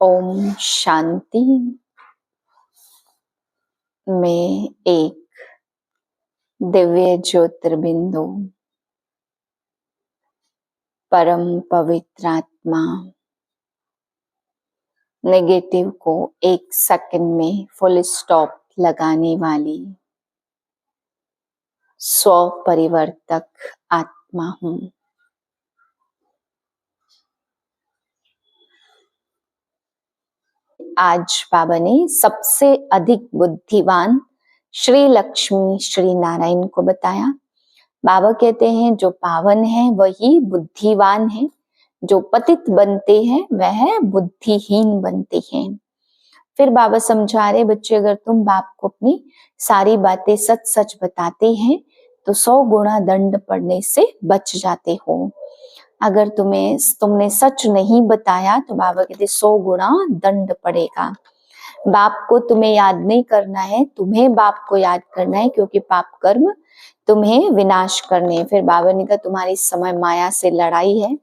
ओम शांति। मैं एक दिव्य ज्योतिर्बिंदु परम पवित्र आत्मा नेगेटिव को 1 सेकंड में फुल स्टॉप लगाने वाली स्व परिवर्तक आत्मा हूँ। आज बाबा ने सबसे अधिक बुद्धिवान श्री लक्ष्मी श्री नारायण को बताया। बाबा कहते हैं जो पावन है वही बुद्धिवान है, जो पतित बनते हैं वह बुद्धिहीन बनते हैं। फिर बाबा समझा रहे बच्चे, अगर तुम बाप को अपनी सारी बातें सच सच बताते हैं तो 100 गुना दंड पड़ने से बच जाते हो। अगर तुमने सच नहीं बताया तो बाबा कहते 100 गुना दंड पड़ेगा। बाप को तुम्हें याद नहीं करना है, तुम्हें बाप को याद करना है, क्योंकि पाप कर्म तुम्हें विनाश करने हैं। फिर बाबा ने कहा तुम्हारी समय माया से लड़ाई है।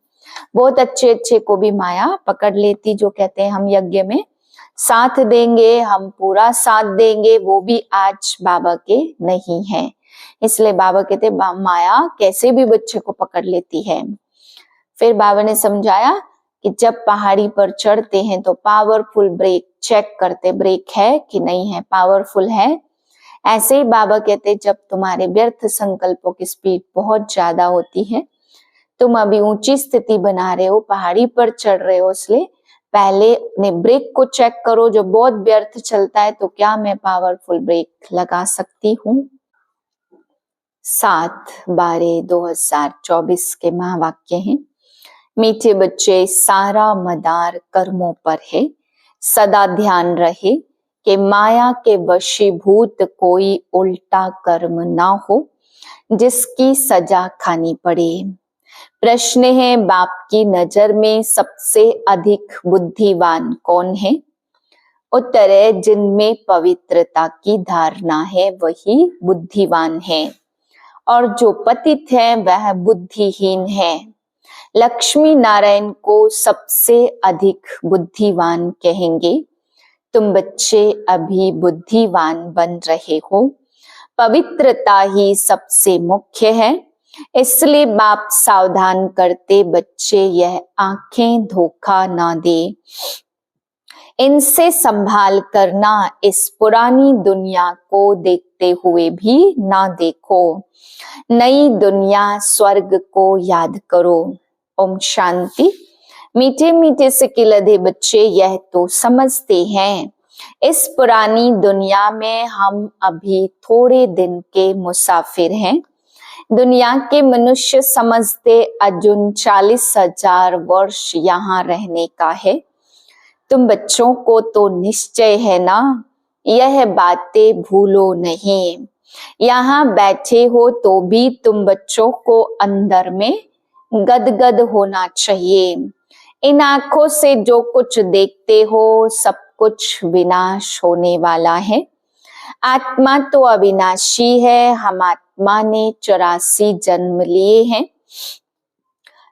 बहुत अच्छे अच्छे को भी माया पकड़ लेती, जो कहते हैं हम यज्ञ में साथ देंगे, हम पूरा साथ देंगे, वो भी आज बाबा के नहीं है। इसलिए बाबा कहते माया कैसे भी बच्चे को पकड़ लेती है। फिर बाबा ने समझाया कि जब पहाड़ी पर चढ़ते हैं तो पावरफुल ब्रेक चेक करते, ब्रेक है कि नहीं है, पावरफुल है। ऐसे ही बाबा कहते जब तुम्हारे व्यर्थ संकल्पों की स्पीड बहुत ज्यादा होती है, तुम अभी ऊंची स्थिति बना रहे हो, पहाड़ी पर चढ़ रहे हो, इसलिए पहले अपने ब्रेक को चेक करो। जो बहुत व्यर्थ चलता है तो क्या मैं पावरफुल ब्रेक लगा सकती हूँ। 7/12/2024 के महावाक्य हैं। मीठे बच्चे, सारा मदार कर्मों पर है। सदा ध्यान रहे कि माया के वशीभूत कोई उल्टा कर्म ना हो जिसकी सजा खानी पड़े। प्रश्न है, बाप की नजर में सबसे अधिक बुद्धिवान कौन है? उत्तर है, जिनमें पवित्रता की धारणा है वही बुद्धिवान है, और जो पतित है वह बुद्धिहीन है। लक्ष्मी नारायण को सबसे अधिक बुद्धिवान कहेंगे। तुम बच्चे अभी बुद्धिवान बन रहे हो। पवित्रता ही सबसे मुख्य है, इसलिए बाप सावधान करते बच्चे यह आंखें धोखा ना दे। इनसे संभाल करना, इस पुरानी दुनिया को देखते हुए भी ना देखो। नई दुनिया स्वर्ग को याद करो। ओम शांति। मीठे मीठे से लधे बच्चे यह तो समझते हैं इस पुरानी दुनिया में हम अभी थोड़े दिन के मुसाफिर हैं। दुनिया के मनुष्य समझते अर्जुन 40,000 वर्ष यहाँ रहने का है। तुम बच्चों को तो निश्चय है ना, यह बातें भूलो नहीं। यहाँ बैठे हो तो भी तुम बच्चों को अंदर में गदगद होना चाहिए। इन आंखों से जो कुछ देखते हो सब कुछ विनाश होने वाला है। आत्मा तो अविनाशी है। हम आत्मा ने 84 जन्म लिए हैं।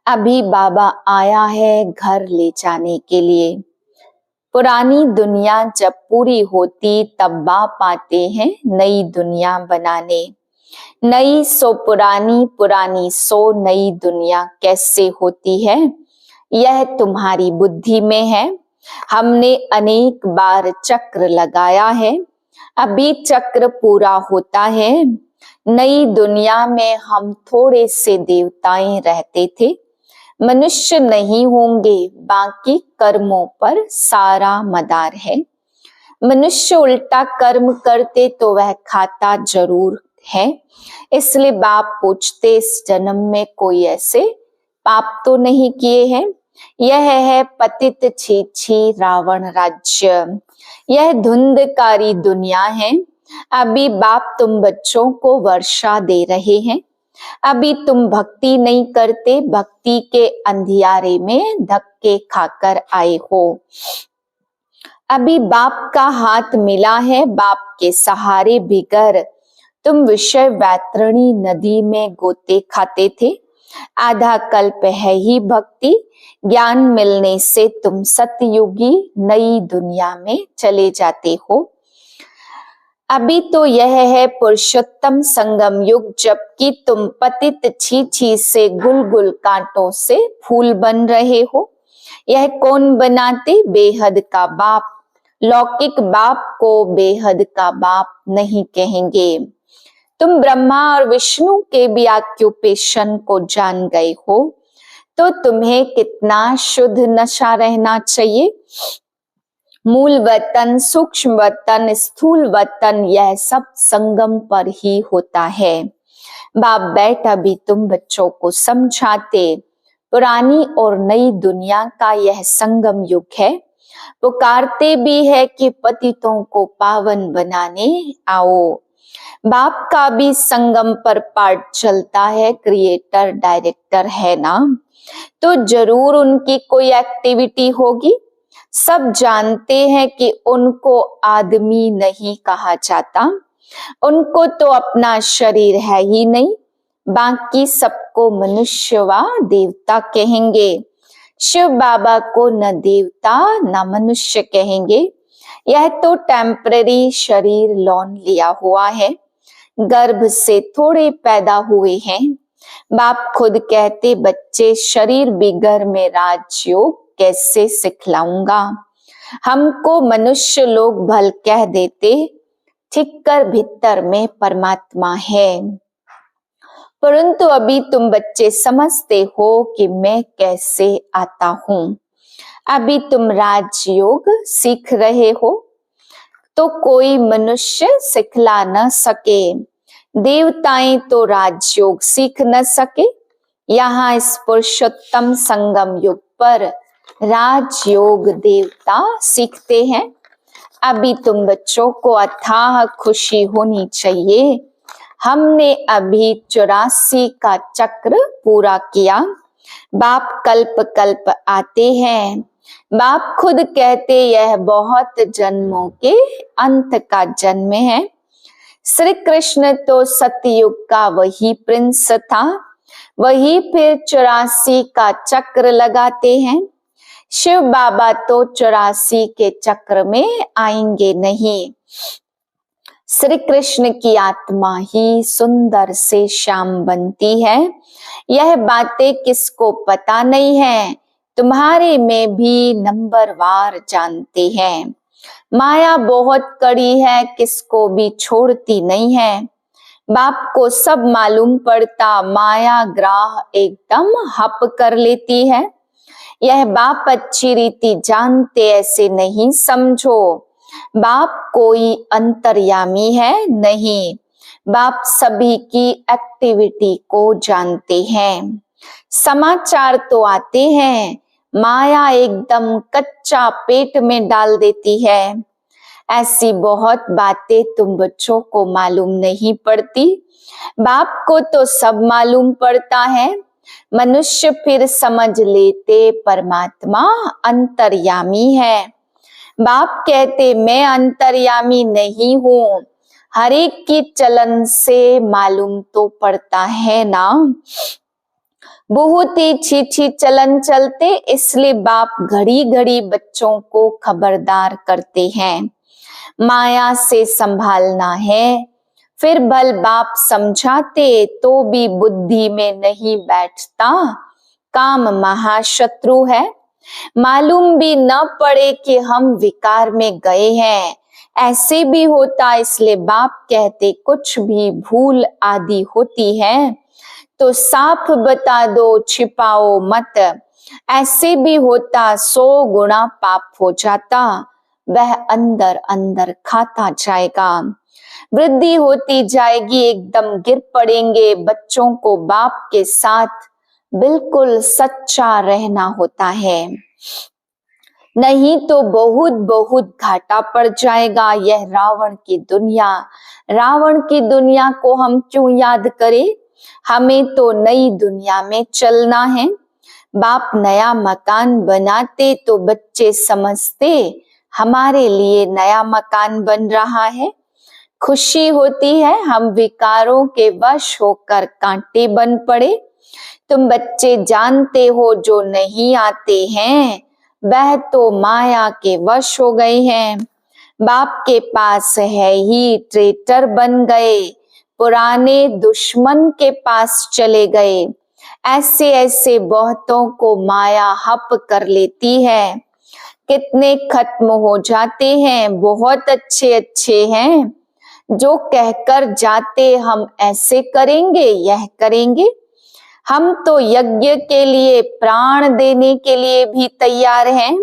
अभी बाबा आया है घर ले जाने के लिए। पुरानी दुनिया जब पूरी होती तब बाप आते हैं नई दुनिया बनाने। नई सो पुरानी, पुरानी सो नई दुनिया कैसे होती है, यह तुम्हारी बुद्धि में है। हमने अनेक बार चक्र लगाया है, अभी चक्र पूरा होता है। नई दुनिया में हम थोड़े से देवताएं रहते थे, मनुष्य नहीं होंगे। बाकी कर्मों पर सारा मदार है। मनुष्य उल्टा कर्म करते तो वह खाता जरूर है। इसलिए बाप पूछते इस जन्म में कोई ऐसे पाप तो नहीं किए हैं। यह है पतित छी रावण राज्य, यह धुंधकारी दुनिया है। अभी बाप तुम बच्चों को वर्षा दे रहे हैं। अभी तुम भक्ति नहीं करते, भक्ति के अंधियारे में धक्के खाकर आए हो। अभी बाप का हाथ मिला है, बाप के सहारे बिगर तुम विषय वैतरणी नदी में गोते खाते थे। आधा कल्प है ही भक्ति, ज्ञान मिलने से तुम सतयुगी नई दुनिया में चले जाते हो। अभी तो यह है पुरुषोत्तम संगम युग, जबकि तुम पतित छी से गुल कांटों से फूल बन रहे हो। यह कौन बनाते? बेहद का बाप। लौकिक बाप को बेहद का बाप नहीं कहेंगे। तुम ब्रह्मा और विष्णु के भी ऑक्यूपेशन को जान गए हो, तो तुम्हें कितना शुद्ध नशा रहना चाहिए। मूल वतन, सूक्ष्म वतन, स्थूल वतन, यह सब संगम पर ही होता है। बाप बैठा भी तुम बच्चों को समझाते। पुरानी और नई दुनिया का यह संगम युग है। पुकारते भी है कि पतितों को पावन बनाने आओ। बाप का भी संगम पर पार्ट चलता है, क्रिएटर डायरेक्टर है ना, तो जरूर उनकी कोई एक्टिविटी होगी। सब जानते हैं कि उनको आदमी नहीं कहा जाता, उनको तो अपना शरीर है ही नहीं, बाकी सबको मनुष्य व देवता कहेंगे। शिव बाबा को न देवता न मनुष्य कहेंगे। यह तो टेम्पररी शरीर लोन लिया हुआ है, गर्भ से थोड़े पैदा हुए हैं। बाप खुद कहते, बच्चे शरीर बिगर में राजयोग कैसे सिखलाऊंगा। हमको मनुष्य लोग भल कह देते, ठीक कर भीतर में परमात्मा है। परंतु अभी तुम बच्चे समझते हो कि मैं कैसे आता हूँ। अभी तुम राजयोग सीख रहे हो, तो कोई मनुष्य सिखला न सके। देवताएं तो राजयोग सीख न सके। यहाँ इस पुरुषोत्तम संगम युग पर राजयोग देवता सीखते हैं। अभी तुम बच्चों को अथाह खुशी होनी चाहिए। हमने अभी 84 का चक्र पूरा किया। बाप कल्प कल्प आते हैं। बाप खुद कहते, यह बहुत जन्मों के अंत का जन्म है। श्री कृष्ण तो सतयुग का वही प्रिंस था, वही फिर 84 का चक्र लगाते हैं। शिव बाबा तो 84 के चक्र में आएंगे नहीं। श्री कृष्ण की आत्मा ही सुंदर से श्याम बनती है। यह बातें किसको पता नहीं है, तुम्हारे में भी नंबरवार जानते हैं। माया बहुत कड़ी है, किसको भी छोड़ती नहीं है। बाप को सब मालूम पड़ता, माया ग्राह एकदम हप कर लेती है। यह बाप अच्छी रीति जानते, ऐसे नहीं समझो। बाप कोई अंतर्यामी है नहीं, बाप सभी की एक्टिविटी को जानते हैं। समाचार तो आते हैं, माया एकदम कच्चा पेट में डाल देती है। ऐसी बहुत बातें तुम बच्चों को मालूम नहीं पड़ती, बाप को तो सब मालूम पड़ता है। मनुष्य फिर समझ लेते परमात्मा अंतर्यामी है। बाप कहते, मैं अंतर्यामी नहीं हूँ। हर एक की चलन से मालूम तो पड़ता है ना। बहुत ही छी चलन चलते, इसलिए बाप घड़ी घड़ी बच्चों को खबरदार करते हैं। माया से संभालना है। फिर भल बाप समझाते तो भी बुद्धि में नहीं बैठता। काम महाशत्रु है। मालूम भी न पड़े कि हम विकार में गए हैं, ऐसे भी होता। इसलिए बाप कहते, कुछ भी भूल आदि होती है तो साफ बता दो, छिपाओ मत। ऐसे भी होता, 100 गुना पाप हो जाता, वह अंदर अंदर खाता जाएगा। वृद्धि होती जाएगी, एकदम गिर पड़ेंगे। बच्चों को बाप के साथ बिल्कुल सच्चा रहना होता है, नहीं तो बहुत बहुत घाटा पड़ जाएगा। यह रावण की दुनिया, रावण की दुनिया को हम क्यों याद करें। हमें तो नई दुनिया में चलना है। बाप नया मकान बनाते तो बच्चे समझते हमारे लिए नया मकान बन रहा है। खुशी होती है, हम विकारों के वश होकर कांटे बन पड़े। तुम बच्चे जानते हो जो नहीं आते हैं वह तो माया के वश हो गए हैं। बाप के पास है ही ट्रेटर बन गए, पुराने दुश्मन के पास चले गए। ऐसे ऐसे बहुतों को माया हप कर लेती है। कितने खत्म हो जाते हैं, बहुत अच्छे अच्छे हैं जो कहकर जाते हम ऐसे करेंगे यह करेंगे। हम तो यज्ञ के लिए प्राण देने के लिए भी तैयार हैं।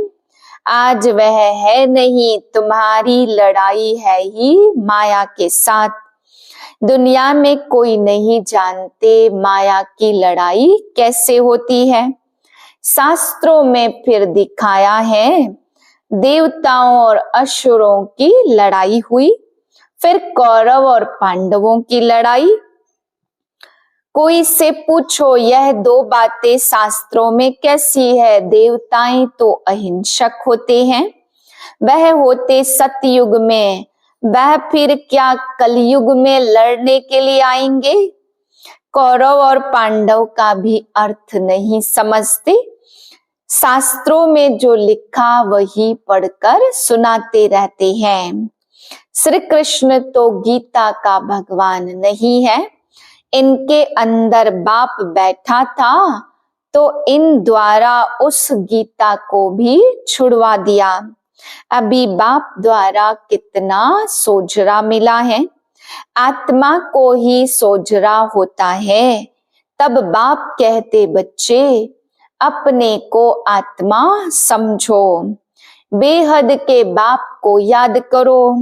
आज वह है नहीं, तुम्हारी लड़ाई है ही माया के साथ। दुनिया में कोई नहीं जानते माया की लड़ाई कैसे होती है। शास्त्रों में फिर दिखाया है, देवताओं और असुरों की लड़ाई हुई, फिर कौरव और पांडवों की लड़ाई। कोई से पूछो यह दो बातें शास्त्रों में कैसी है। देवताएं तो अहिंसक होते हैं, वह होते सतयुग में, वह फिर क्या कलयुग में लड़ने के लिए आएंगे। कौरव और पांडव का भी अर्थ नहीं समझते। शास्त्रों में जो लिखा वही पढ़कर सुनाते रहते हैं। श्री कृष्ण तो गीता का भगवान नहीं है, इनके अंदर बाप बैठा था तो इन द्वारा उस गीता को भी छुड़वा दिया। अभी बाप द्वारा कितना सोजरा मिला है। आत्मा को ही सोजरा होता है। तब बाप कहते बच्चे अपने को आत्मा समझो, बेहद के बाप को याद करो।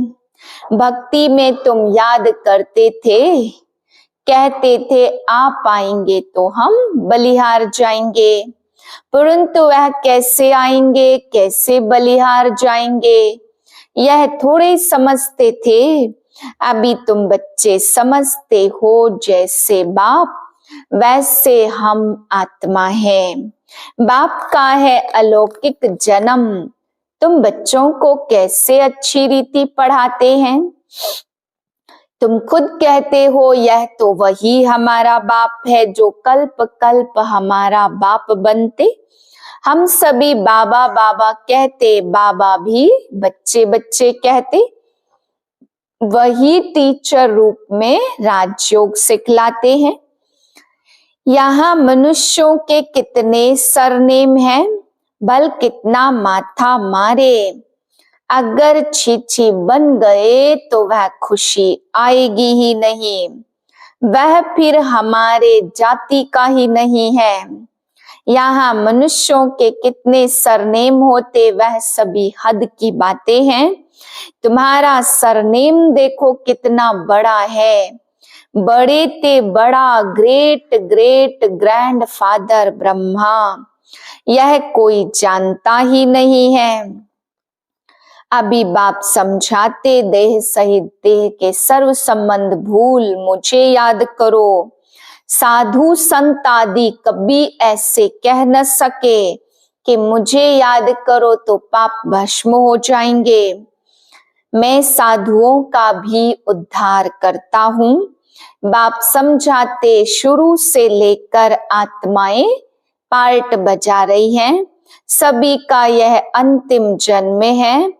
भक्ति में तुम याद करते थे, कहते थे आप आएंगे तो हम बलिहार जाएंगे, परंतु वह कैसे आएंगे, कैसे बलिहार जाएंगे, यह थोड़े समझते थे। अभी तुम बच्चे समझते हो, जैसे बाप वैसे हम आत्मा है। बाप का है अलौकिक जन्म। तुम बच्चों को कैसे अच्छी रीति पढ़ाते हैं। तुम खुद कहते हो यह तो वही हमारा बाप है जो कल्प कल्प हमारा बाप बनते। हम सभी बाबा बाबा कहते, बाबा भी बच्चे बच्चे कहते। वही टीचर रूप में राजयोग सिखलाते हैं। यहाँ मनुष्यों के कितने सरनेम हैं, बल कितना माथा मारे। अगर छीछी बन गए तो वह खुशी आएगी ही नहीं, वह फिर हमारे जाति का ही नहीं है। यहाँ मनुष्यों के कितने सरनेम होते, वह सभी हद की बातें हैं। तुम्हारा सरनेम देखो कितना बड़ा है। बड़े ते बड़ा, great great grand father Brahma, यह कोई जानता ही नहीं है। अभी बाप समझाते, देह सहित देह के सर्व संबंध भूल मुझे याद करो। साधु संत आदि कभी ऐसे कह न सके कि मुझे याद करो तो पाप भस्म हो जाएंगे। मैं साधुओं का भी उद्धार करता हूँ। बाप समझाते, शुरू से लेकर आत्माएं पार्ट बजा रही हैं। सभी का यह अंतिम जन्म है,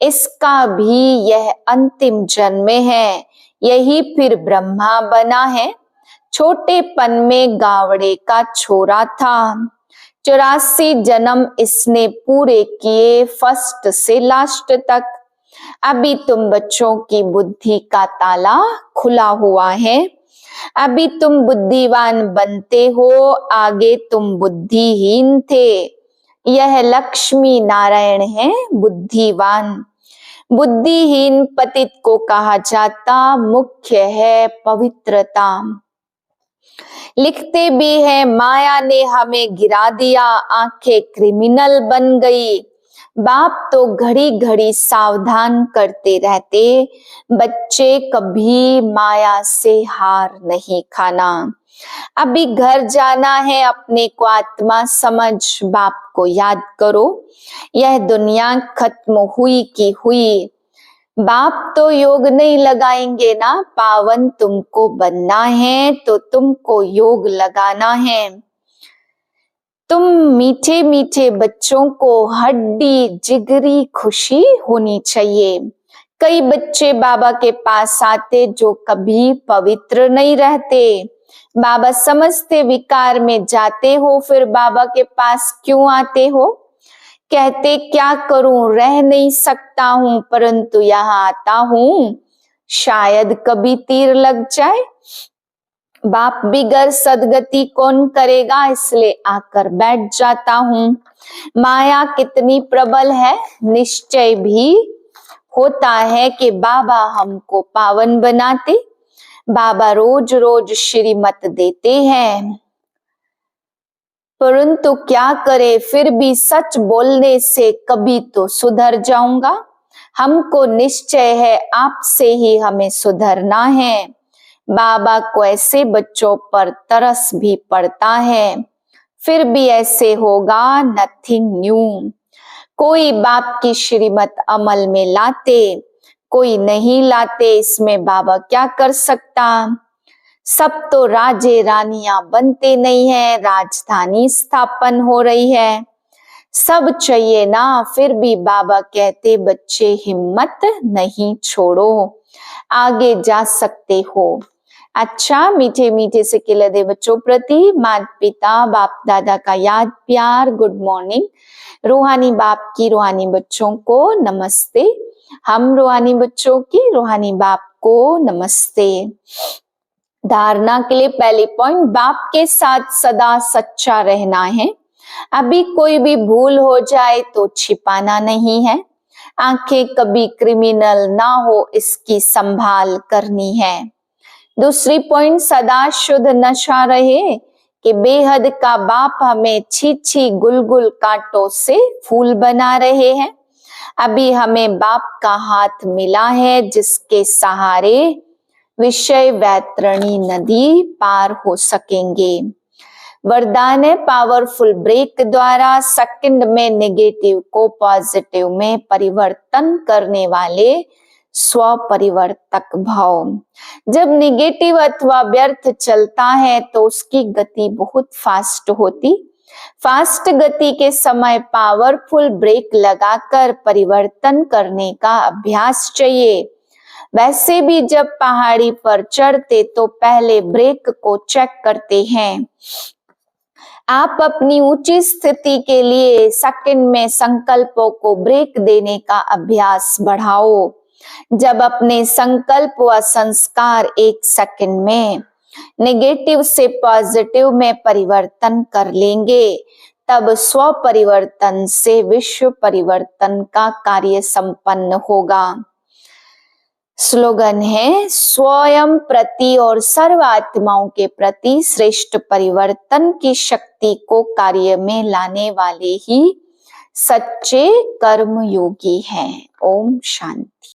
इसका भी यह अंतिम जन्म है। यही फिर ब्रह्मा बना है। छोटेपन में गावड़े का छोरा था। 84 जन्म इसने पूरे किए, फर्स्ट से लास्ट तक। अभी तुम बच्चों की बुद्धि का ताला खुला हुआ है। अभी तुम बुद्धिवान बनते हो, आगे तुम बुद्धिहीन थे। यह लक्ष्मी नारायण है बुद्धिवान। बुद्धिहीन पतित को कहा जाता, मुख्य है पवित्रता। लिखते भी है, माया ने हमें गिरा दिया, आंखें क्रिमिनल बन गई। बाप तो घड़ी घड़ी सावधान करते रहते, बच्चे कभी माया से हार नहीं खाना। अभी घर जाना है, अपने को आत्मा समझ बाप को याद करो। यह दुनिया खत्म हुई की हुई, बाप तो योग नहीं लगाएंगे ना, पावन तुमको बनना है तो तुमको योग लगाना है। तुम मीठे मीठे बच्चों को हड्डी जिगरी खुशी होनी चाहिए। कई बच्चे बाबा के पास आते जो कभी पवित्र नहीं रहते। बाबा समझते विकार में जाते हो, फिर बाबा के पास क्यों आते हो? कहते क्या करूं, रह नहीं सकता हूं, परंतु यहाँ आता हूं, शायद कभी तीर लग जाए। बाप बिगर सदगति कौन करेगा, इसलिए आकर बैठ जाता हूं। माया कितनी प्रबल है, निश्चय भी होता है कि बाबा हमको पावन बनाते। बाबा रोज रोज श्रीमत देते हैं, परंतु क्या करे, फिर भी सच बोलने से कभी तो सुधर जाऊंगा। हमको निश्चय है आपसे ही हमें सुधरना है। बाबा को ऐसे बच्चों पर तरस भी पड़ता है, फिर भी ऐसे होगा नथिंग न्यू। कोई बाप की श्रीमत अमल में लाते, कोई नहीं लाते, इसमें बाबा क्या कर सकता। सब तो राजे रानियां बनते नहीं है, राजधानी स्थापन हो रही है, सब चाहिए ना, फिर भी बाबा कहते बच्चे हिम्मत नहीं छोड़ो, आगे जा सकते हो। अच्छा, मीठे मीठे से खिले दे बच्चों प्रति माता पिता बाप दादा का याद प्यार गुड मॉर्निंग। रूहानी बाप की रूहानी बच्चों को नमस्ते। हम रूहानी बच्चों की रूहानी बाप को नमस्ते। धारणा के लिए पहली पॉइंट, बाप के साथ सदा सच्चा रहना है। अभी कोई भी भूल हो जाए तो छिपाना नहीं है। आंखें कभी क्रिमिनल ना हो, इसकी संभाल करनी है। दूसरी पॉइंट, सदा शुद्ध नशा रहे कि बेहद का बाप हमें छी गुलगुल कांटों से फूल बना रहे हैं। अभी हमें बाप का हाथ मिला है, जिसके सहारे विषय वैतरणी नदी पार हो सकेंगे। वरदान है पावरफुल ब्रेक द्वारा सेकंड में नेगेटिव को पॉजिटिव में परिवर्तन करने वाले स्व परिवर्तक भाव। जब नेगेटिव अथवा व्यर्थ चलता है तो उसकी गति बहुत फास्ट होती। फास्ट गति के समय पावरफुल ब्रेक लगाकर परिवर्तन करने का अभ्यास चाहिए। वैसे भी जब पहाड़ी पर चढ़ते तो पहले ब्रेक को चेक करते हैं। आप अपनी ऊंची स्थिति के लिए सेकंड में संकल्पों को ब्रेक देने का अभ्यास बढ़ाओ। जब अपने संकल्प व संस्कार एक सेकंड में नेगेटिव से पॉजिटिव में परिवर्तन कर लेंगे, तब स्व परिवर्तन से विश्व परिवर्तन का कार्य संपन्न होगा। स्लोगन है, स्वयं प्रति और सर्व आत्माओं के प्रति श्रेष्ठ परिवर्तन की शक्ति को कार्य में लाने वाले ही सच्चे कर्म योगी हैं। ओम शांति।